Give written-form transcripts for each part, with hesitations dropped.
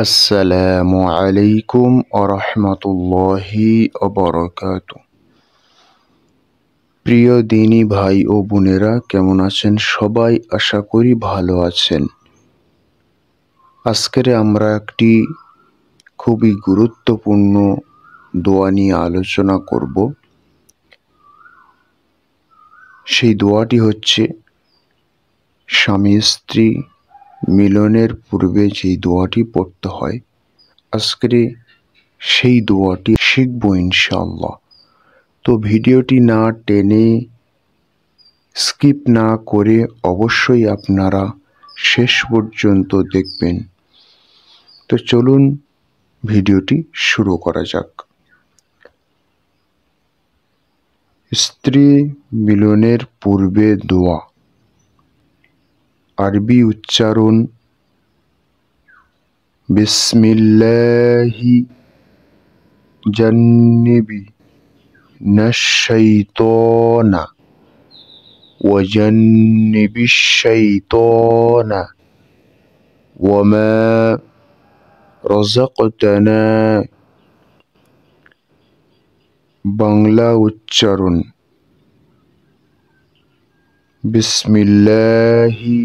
আসসালামু আলাইকুম ওরহমতুল্লাহি ওবারাকাতুহু। প্রিয় দিনী ভাই ও বোনেরা, কেমন আছেন সবাই? আশা করি ভালো আছেন। আজকের আমরা একটি খুবই গুরুত্বপূর্ণ দোয়া নিয়ে আলোচনা করব। সেই দোয়াটি হচ্ছে স্বামী স্ত্রী মিলনের পূর্বে যেই দোয়াটি পড়তে হয়। আজকের সেই দোয়াটি শিখব ইনশাআল্লাহ। তো ভিডিওটি না টেনে স্কিপ না করে অবশ্যই আপনারা শেষ পর্যন্ত দেখবেন। তো চলুন ভিডিওটি শুরু করা যাক। স্ত্রী মিলনের পূর্বে দোয়া। আরবি উচ্চারণ বিসমিল্লাহি জান্নিবি নাশ-শাইতানা ওয়াজান্নিবিশ শাইতানা ওয়ামা রাযাকতানা। বাংলা উচ্চারণ বিসমিল্লাহি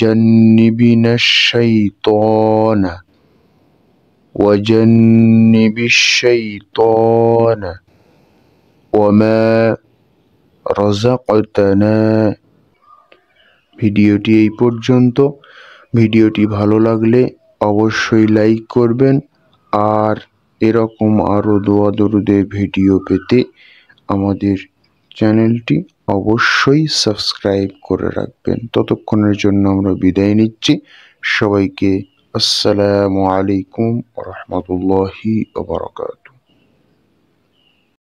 জান্নিবিনাশ শাইতানা ওয়াজান্নিবিশ শাইতানা ওয়ামা রাযাকতানা। ভিডিওটি এই পর্যন্ত। ভিডিওটি ভালো লাগলে অবশ্যই লাইক করবেন, আর এরকম আরও দোয়া দরুদের ভিডিও পেতে আমাদের চ্যানেলটি অবশ্যই সাবস্ক্রাইব করে রাখবেন। ততক্ষণের জন্য আমরা বিদায় নিচ্ছি। সবাইকে আসসালামু আলাইকুম ওয়া রাহমাতুল্লাহি ওয়া বারাকাতুহু।